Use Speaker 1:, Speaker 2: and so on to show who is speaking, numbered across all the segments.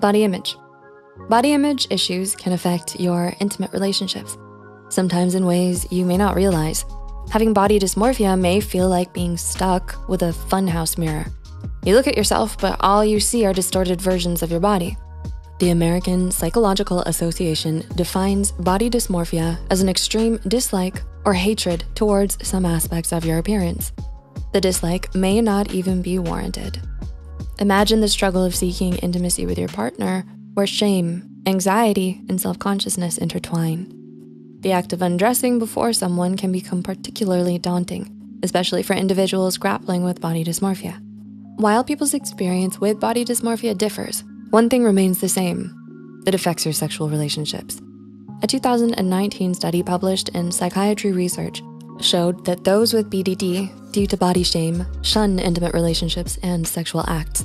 Speaker 1: Body image. Body image issues can affect your intimate relationships, sometimes in ways you may not realize. Having body dysmorphia may feel like being stuck with a funhouse mirror. You look at yourself, but all you see are distorted versions of your body. The American Psychological Association defines body dysmorphia as an extreme dislike or hatred towards some aspects of your appearance. The dislike may not even be warranted. Imagine the struggle of seeking intimacy with your partner, where shame, anxiety, and self-consciousness intertwine. The act of undressing before someone can become particularly daunting, especially for individuals grappling with body dysmorphia. While people's experience with body dysmorphia differs, one thing remains the same: it affects your sexual relationships. A 2019 study published in Psychiatry Research showed that those with BDD, due to body shame, shun intimate relationships and sexual acts.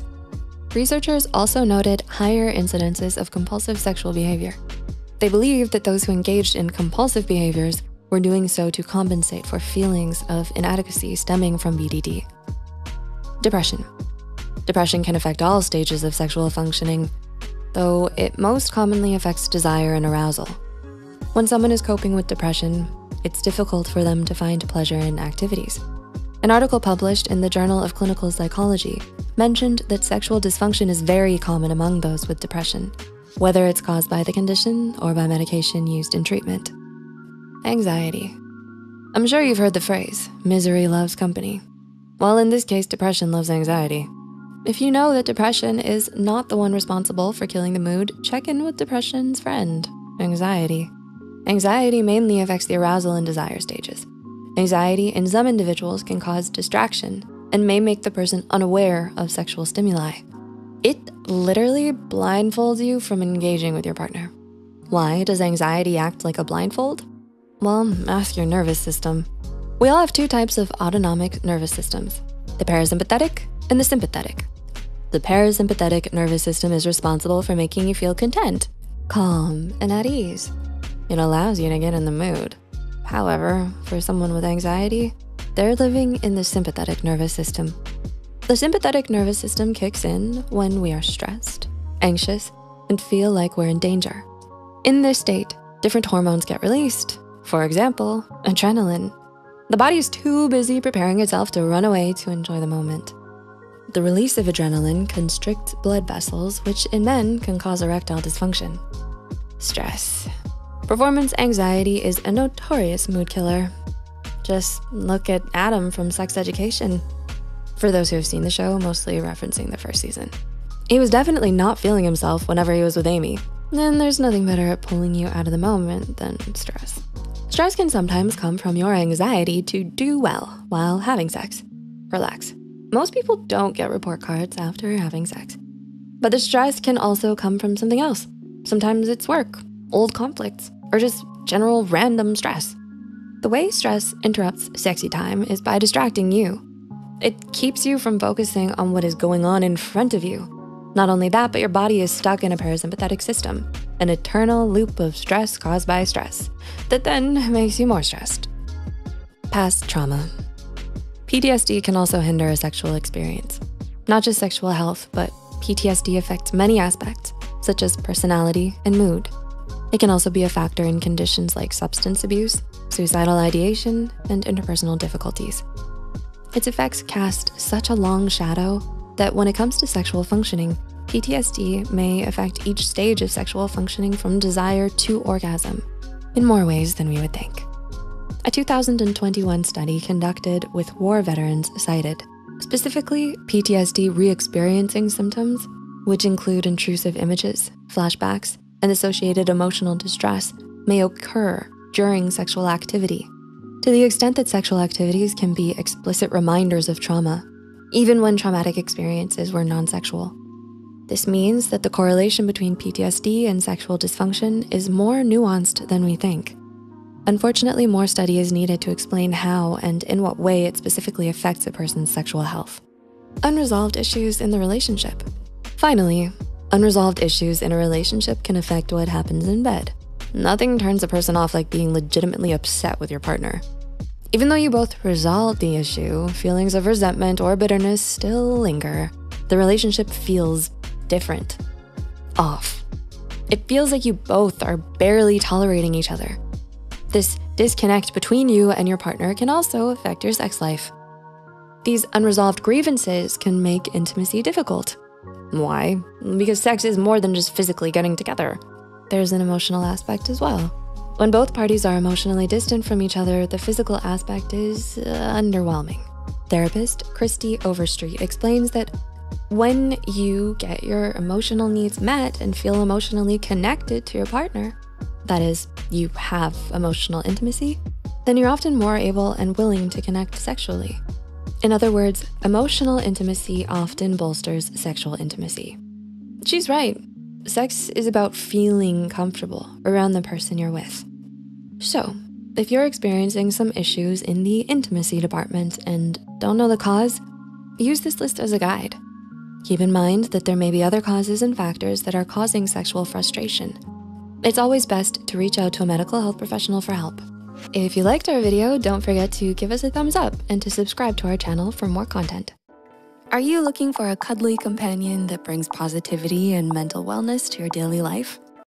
Speaker 1: Researchers also noted higher incidences of compulsive sexual behavior. They believed that those who engaged in compulsive behaviors were doing so to compensate for feelings of inadequacy stemming from BDD. Depression. Depression can affect all stages of sexual functioning, though it most commonly affects desire and arousal. When someone is coping with depression, it's difficult for them to find pleasure in activities. An article published in the Journal of Clinical Psychology mentioned that sexual dysfunction is very common among those with depression, whether it's caused by the condition or by medication used in treatment. Anxiety. I'm sure you've heard the phrase, misery loves company. Well, in this case, depression loves anxiety. If you know that depression is not the one responsible for killing the mood, check in with depression's friend, anxiety. Anxiety mainly affects the arousal and desire stages. Anxiety in some individuals can cause distraction and may make the person unaware of sexual stimuli. It literally blindfolds you from engaging with your partner. Why does anxiety act like a blindfold? Well, ask your nervous system. We all have two types of autonomic nervous systems, the parasympathetic and the sympathetic. The parasympathetic nervous system is responsible for making you feel content, calm, and at ease. It allows you to get in the mood. However, for someone with anxiety, they're living in the sympathetic nervous system. The sympathetic nervous system kicks in when we are stressed, anxious, and feel like we're in danger. In this state, different hormones get released. For example, adrenaline. The body is too busy preparing itself to run away to enjoy the moment. The release of adrenaline constricts blood vessels, which in men can cause erectile dysfunction. Stress. Performance anxiety is a notorious mood killer. Just look at Adam from Sex Education. For those who have seen the show, mostly referencing the first season. He was definitely not feeling himself whenever he was with Amy. And there's nothing better at pulling you out of the moment than stress. Stress can sometimes come from your anxiety to do well while having sex. Relax. Most people don't get report cards after having sex. But the stress can also come from something else. Sometimes it's work, old conflicts, or just general random stress. The way stress interrupts sexy time is by distracting you. It keeps you from focusing on what is going on in front of you. Not only that, but your body is stuck in a parasympathetic system, an eternal loop of stress caused by stress that then makes you more stressed. Past trauma. PTSD can also hinder a sexual experience. Not just sexual health, but PTSD affects many aspects, such as personality and mood. It can also be a factor in conditions like substance abuse, suicidal ideation, and interpersonal difficulties. Its effects cast such a long shadow that when it comes to sexual functioning, PTSD may affect each stage of sexual functioning from desire to orgasm in more ways than we would think. A 2021 study conducted with war veterans cited, specifically PTSD re-experiencing symptoms, which include intrusive images, flashbacks, and associated emotional distress may occur during sexual activity. To the extent that sexual activities can be explicit reminders of trauma, even when traumatic experiences were non-sexual. This means that the correlation between PTSD and sexual dysfunction is more nuanced than we think. Unfortunately, more study is needed to explain how and in what way it specifically affects a person's sexual health. Unresolved issues in the relationship. Finally, unresolved issues in a relationship can affect what happens in bed. Nothing turns a person off like being legitimately upset with your partner. Even though you both resolved the issue, feelings of resentment or bitterness still linger. The relationship feels different. off. It feels like you both are barely tolerating each other. This disconnect between you and your partner can also affect your sex life. These unresolved grievances can make intimacy difficult. Why? Because sex is more than just physically getting together. There's an emotional aspect as well. When both parties are emotionally distant from each other, the physical aspect is underwhelming. Therapist Christy Overstreet explains that when you get your emotional needs met and feel emotionally connected to your partner, that is, you have emotional intimacy, then you're often more able and willing to connect sexually. In other words, emotional intimacy often bolsters sexual intimacy. She's right. Sex is about feeling comfortable around the person you're with. So, if you're experiencing some issues in the intimacy department and don't know the cause, use this list as a guide. Keep in mind that there may be other causes and factors that are causing sexual frustration. It's always best to reach out to a medical health professional for help. If you liked our video, don't forget to give us a thumbs up and to subscribe to our channel for more content. Are you looking for a cuddly companion that brings positivity and mental wellness to your daily life?